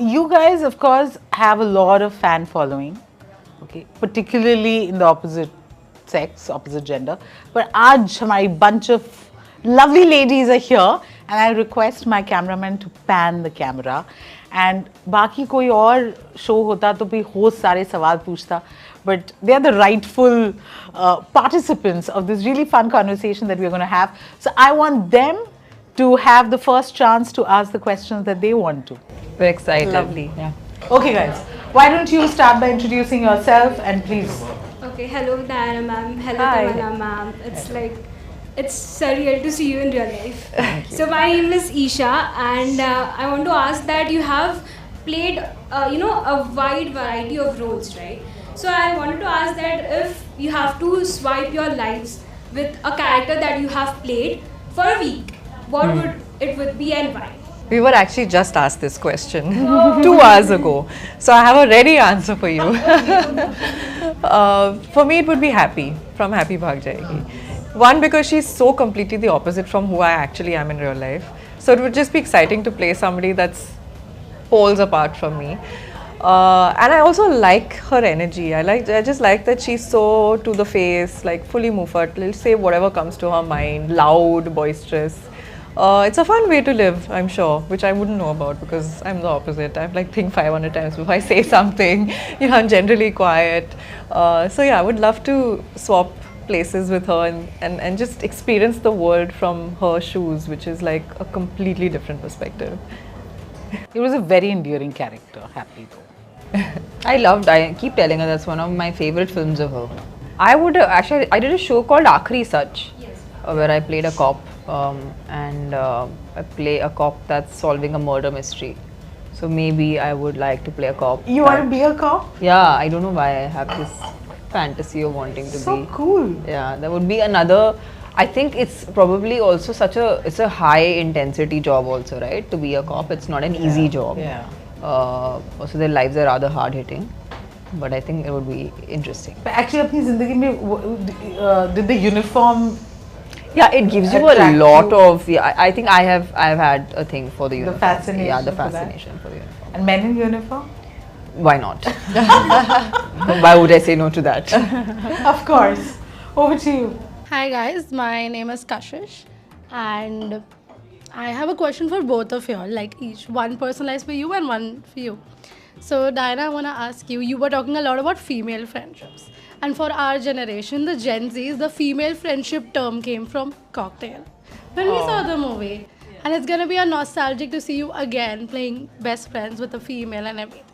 you guys, of course, have a lot of fan following, okay, particularly in the opposite sex, opposite gender. But aaj hamari bunch of lovely ladies are here, and I request my cameraman to pan the camera. And बाकी कोई और show होता तो भी host सारे सवाल पूछता, but they are the rightful participants of this really fun conversation that we're going to have. So I want them to have the first chance to ask the questions that they want to. We're excited. Lovely. Yeah. Okay guys, why don't you start by introducing yourself and please. Okay, hello Diana ma'am, hello Hi. Tamannaah ma'am. It's surreal to see you in real life. So my name is Isha, and I want to ask that you have played a wide variety of roles, right? So I wanted to ask that if you have to swipe your lives with a character that you have played for a week, what would it be and why? We were actually just asked this question 2 hours ago. So I have a ready answer for you. For me, it would be Happy from Happy Bhag Jayegi. One, because she's so completely the opposite from who I actually am in real life. So it would just be exciting to play somebody that's poles apart from me. And I also like her energy. I just like that she's so to the face, like fully muffat, will say whatever comes to her mind, loud, boisterous. It's a fun way to live, I'm sure, which I wouldn't know about because I'm the opposite. I've like think 500 times before I say something. I'm generally quiet. So yeah, I would love to swap places with her and just experience the world from her shoes, which is like a completely different perspective. It was a very endearing character, Happy though. I keep telling her that's one of my favorite films of her. I did a show called Aakhri Sach, where I played a cop, and I play a cop that's solving a murder mystery. So maybe I would like to play a cop. You want to be a cop? Yeah, I don't know why I have this fantasy of wanting to be. So cool. Yeah, that would be another. I think it's probably also it's a high intensity job also, right? To be a cop, it's not an easy job. Yeah. Also their lives are rather hard hitting, but I think it would be interesting. But actually, apni zindagi mein, did the uniform? Yeah, it gives you a lot of. Yeah, I think I have had a thing for the uniform. The fascination. Yeah, the for fascination for the uniform. And men in uniform? Why not? Why would I say no to that? Of course. Over to you. Hi guys, my name is Kashish and I have a question for both of you all, like each one personalized for you and one for you. So Diana, I want to ask you, you were talking a lot about female friendships, and for our generation, the Gen Zs, the female friendship term came from Cocktail. When we saw the movie, and it's gonna be a nostalgic to see you again playing best friends with a female and everything.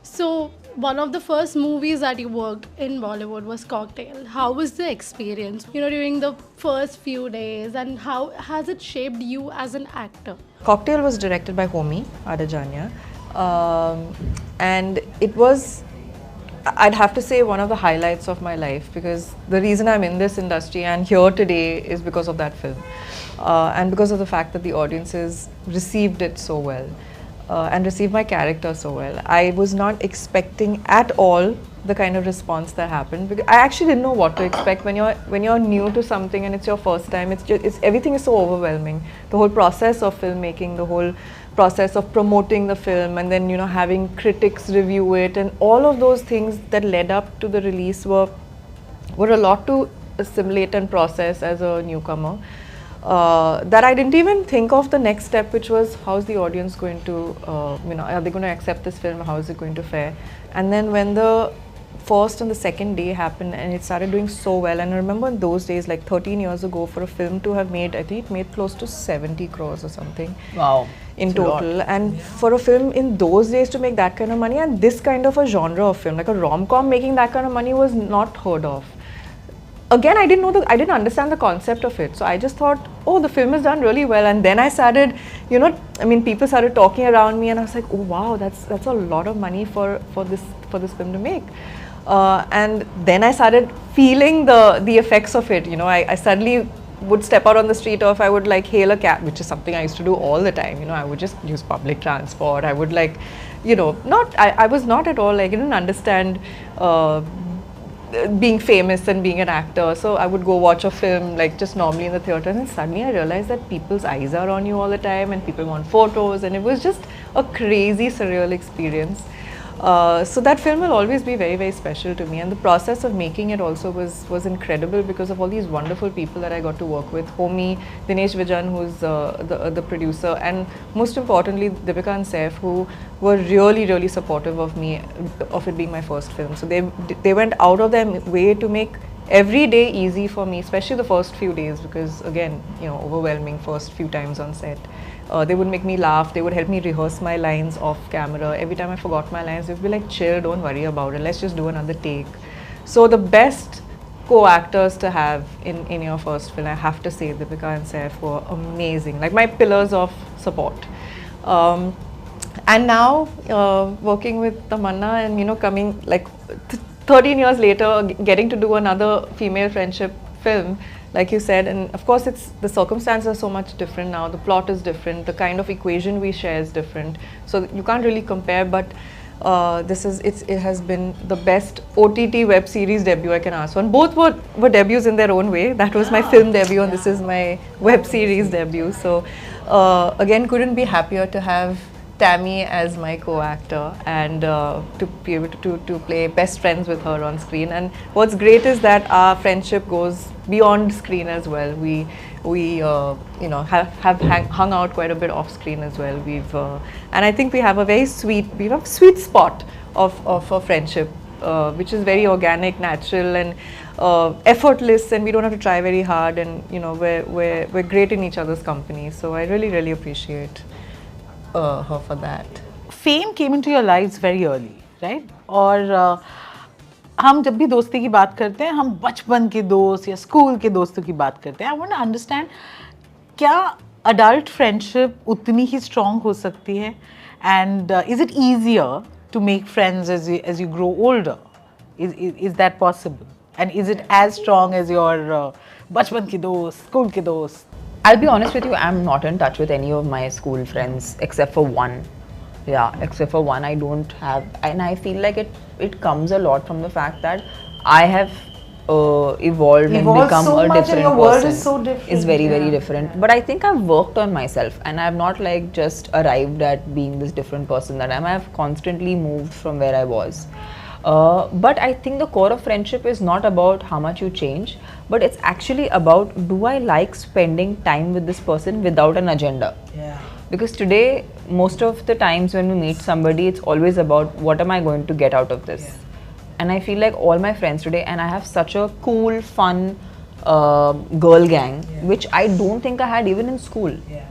So, one of the first movies that you worked in Bollywood was Cocktail. How was the experience, during the first few days, and how has it shaped you as an actor? Cocktail was directed by Homi Adajania, and it was, I'd have to say, one of the highlights of my life, because the reason I'm in this industry and here today is because of that film, and because of the fact that the audiences received it so well. And received my character so well. I was not expecting at all the kind of response that happened, because I actually didn't know what to expect when you're new to something and it's your first time. Everything is so overwhelming. The whole process of filmmaking, the whole process of promoting the film, and then having critics review it, and all of those things that led up to the release were a lot to assimilate and process as a newcomer. That I didn't even think of the next step, which was how is the audience going to, are they going to accept this film? How is it going to fare? And then when the first and the second day happened and it started doing so well, and I remember in those days, like 13 years ago, for a film to have made, I think it made close to 70 crores or something. Wow. In total. And for a film in those days to make that kind of money, and this kind of a genre of film, like a rom-com making that kind of money, was not heard of. Again, I didn't understand the concept of it. So I just thought, oh, the film is done really well. And then I started, people started talking around me, and I was like, oh wow, that's a lot of money for this film to make. And then I started feeling the effects of it. I suddenly would step out on the street, or if I would like hail a cab, which is something I used to do all the time. I would just use public transport. I would I was not at all, I didn't understand being famous and being an actor. So I would go watch a film like just normally in the theatre, and suddenly I realized that people's eyes are on you all the time and people want photos, and it was just a crazy surreal experience. So that film will always be very, very special to me, and the process of making it also was incredible because of all these wonderful people that I got to work with. Homi, Dinesh Vijan, who's the producer, and most importantly Deepika and Saif, who were really, really supportive of me, of it being my first film. So they went out of their way to make every day easy for me, especially the first few days, because again, you know, overwhelming first few times on set. They would make me laugh, they would help me rehearse my lines off camera. Every time I forgot my lines, they would be like, chill, don't worry about it, let's just do another take. So the best co-actors to have in your first film, I have to say Deepika and Saif were amazing, like my pillars of support. And now working with Tamannaah and, you know, coming like 13 years later, getting to do another female friendship film, like you said, and of course the circumstances are so much different now, the plot is different, the kind of equation we share is different, so you can't really compare, but it has been the best OTT web series debut I can ask for. And both were debuts in their own way. That was my film debut and this is my web series debut. So again, couldn't be happier to have Tammy as my co-actor and to be able to play best friends with her on screen. And what's great is that our friendship goes beyond screen as well. We you know, have hung out quite a bit off screen as well. And I think we have a sweet spot of a friendship, which is very organic, natural, and effortless, and we don't have to try very hard, and you know, we're great in each other's company. So I really appreciate her for that. Fame came into your lives very early, right? और हम जब भी दोस्ती की बात करते हैं, हम बचपन के दोस्त या स्कूल के दोस्तों की बात करते हैं. I want to understand, क्या adult friendship उतनी ही strong हो सकती है? And is it easier to make friends as you grow older? Is that possible? And is it as strong as your बचपन के दोस्त, स्कूल के दोस्त? I'll be honest with you, I'm not in touch with any of my school friends except for one. Yeah, except for one, I don't have, and I feel like it comes a lot from the fact that I have evolved and become so a much, different and your person. world is so different. It's very different. But I think I've worked on myself, and I've not like just arrived at being this different person that I am. I've constantly moved from where I was. But I think the core of friendship is not about how much you change, but it's actually about, do I like spending time with this person without an agenda? Yeah. Because today, most of the times when we meet somebody, it's always about what am I going to get out of this? Yeah. And I feel like all my friends today, and I have such a cool, fun girl gang, which I don't think I had even in school. Yeah.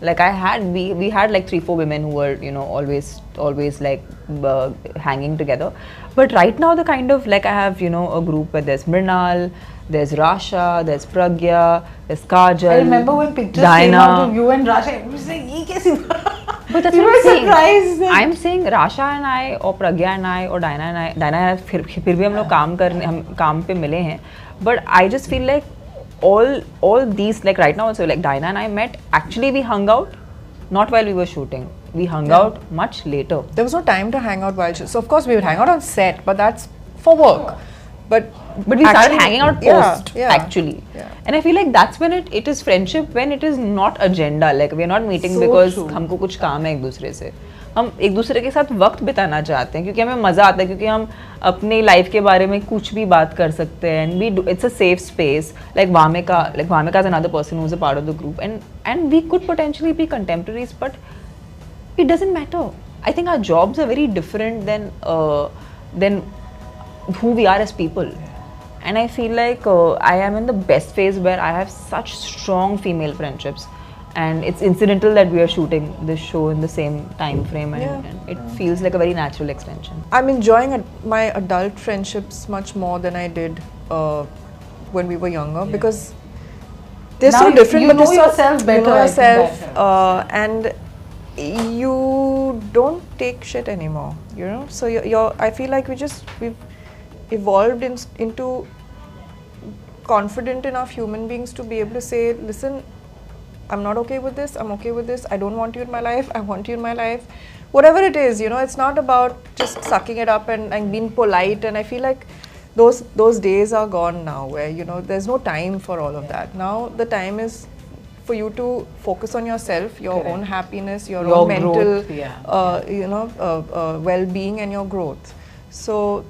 Like I had, we had like 3-4 women who were, you know, always like hanging together. But right now, the kind of, like I have, you know, a group where there's Mrunal, there's Rasha, there's Pragya, there's Kajal, I remember when pictures Diana. came out of you and Rasha, I was like, ye kaisi? But that's we what were I'm saying. surprised. I'm saying Rasha and I, or Pragya and I, or Diana and I, Diana फिर भी हम लोग हम काम पे मिले हैं. But I just feel like all these, like right now also, like Diana and I met, actually we hung out not while we were shooting, we hung out much later. There was no time to hang out while so of course we would hang out on set, but that's for work. But we started hanging out post, yeah, actually. Yeah. And I feel like that's when it is friendship, when it is not agenda. Like we are not meeting So because true. हमको कुछ काम है एक दूसरे से. हम एक दूसरे के साथ वक्त बिताना चाहते हैं क्योंकि हमें मज़ा आता है, क्योंकि हम अपनी लाइफ के बारे में कुछ भी बात कर सकते हैं. And we do, it's a safe space. Like Wamiqa is another person who's a part of the group, and we could potentially be contemporaries, but it doesn't matter. I think our jobs are very different than who we are as people. And I feel like I am in the best phase where I have such strong female friendships, and it's incidental that we are shooting this show in the same time frame, and it feels like a very natural extension. I'm enjoying my adult friendships much more than I did when we were younger, because they're Now so different. you but know they're yourself better, You know I think, yourself, and you don't take shit anymore. You know, so I feel like we've evolved into confident enough human beings to be able to say, listen, I'm not okay with this, I'm okay with this, I don't want you in my life, I want you in my life. Whatever it is, you know, it's not about just sucking it up and being polite. And I feel like those days are gone now, where there's no time for all of that. Now the time is for you to focus on yourself, your own happiness, your own mental, well-being and your growth. So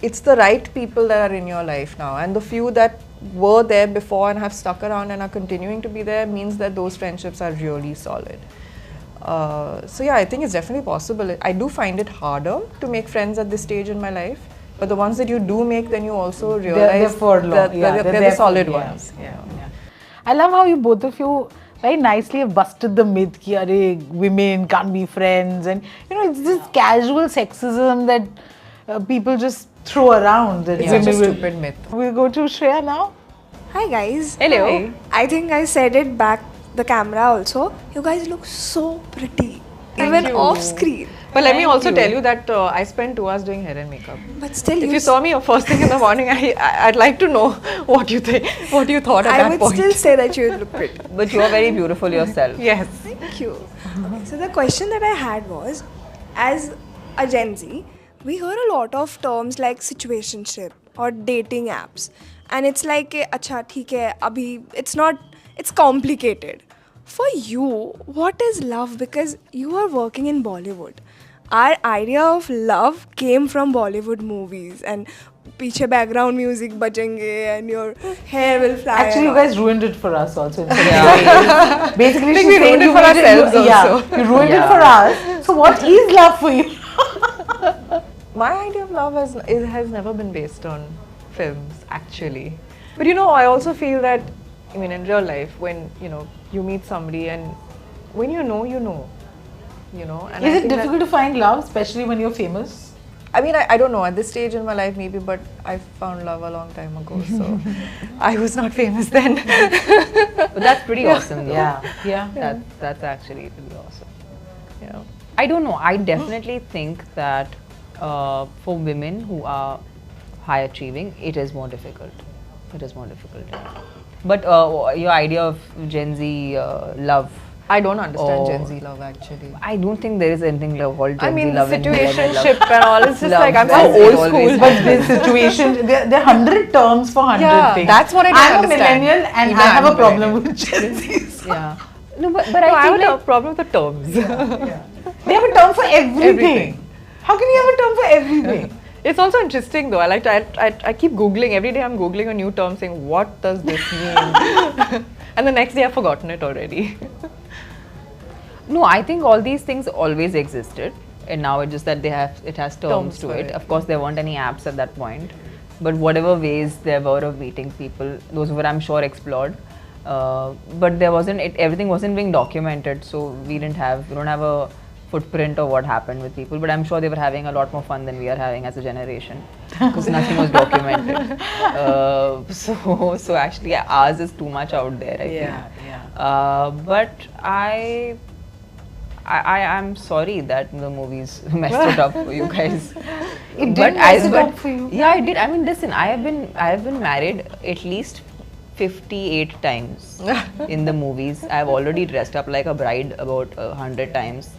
it's the right people that are in your life now, and the few that were there before and have stuck around and are continuing to be there means that those friendships are really solid. So yeah, I think it's definitely possible. I do find it harder to make friends at this stage in my life, but the ones that you do make, then you also realize that they're the solid ones. Yeah. I love how you both of you very nicely have busted the myth that women can't be friends, and it's this casual sexism that people just throw around. It's such a stupid myth. We'll go to Shreya now. Hi guys. Hello. Hi. I think I said it back the camera also. You guys look so pretty. Even off screen. But let me also tell you that I spent 2 hours doing hair and makeup. But still, If you saw me first thing in the morning, I'd like to know what you think, what you thought at I that would point. still say that you look pretty. But you are very beautiful yourself. Yes. Thank you. Okay, so the question that I had was, as a Gen Z, we hear a lot of terms like situationship or dating apps, and it's like, acha, theek hai, abhi, it's complicated. For you, what is love? Because you are working in Bollywood. Our idea of love came from Bollywood movies, and piche background music bajenge and your hair will fly. Actually, you around. guys ruined it for us also. Yeah. Basically, I think she's we ruined saying it for ourselves also. Yeah, you ruined it for us. So what is love for you? My idea of love has never been based on films, actually. But I also feel that, in real life, when you meet somebody and when you know. And Is it difficult to find love, especially when you're famous? I don't know, at this stage in my life maybe, but I found love a long time ago, so I was not famous then. But that's pretty awesome though. Yeah. That's actually pretty awesome. Yeah. I don't know. I definitely think that for women who are high achieving, it is more difficult. Yeah. But your idea of Gen Z love, I don't understand Oh. Gen Z love, actually. I don't think there is anything called Gen Z love. and millennial love. situationship and all, it's just Love, like, I'm so that's old always school. But this situation, there are 100 terms for 100 Yeah, things. that's what I don't I'm understand. a millennial and Even I have I'm a problem with Gen Zs. Yeah. No, but No, I I have feel a like problem with the terms. They have a term for everything. Everything. How can you have a term for everything? It's also interesting though. I keep Googling, every day I'm Googling a new term saying, what does this mean? And the next day I've forgotten it already. no, I think all these things always existed, and now it's just that it has terms to for it. it. Of course, there weren't any apps at that point, but whatever ways there were of meeting people, those were, I'm sure, explored. But there wasn't. Everything wasn't being documented, so we don't have a footprint of what happened with people. But I'm sure they were having a lot more fun than we are having as a generation, because nothing was documented. So actually, ours is too much out there, I think. But I'm sorry that the movies messed it up for you guys. It did mess it up for you. Yeah, it did. I mean, listen, I have been married at least 58 times in the movies. I've already dressed up like a bride about 100 times.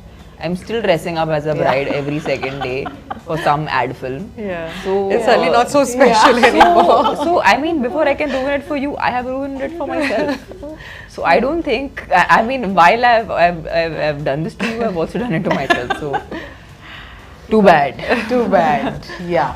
I'm still dressing up as a bride every second day for some ad film. Yeah. So It's suddenly not so special anymore. So I mean, before I can ruin it for you, I have ruined it for myself. So I don't think. I mean, while I've done this to you, I've also done it to myself. So too bad. Too bad. Yeah.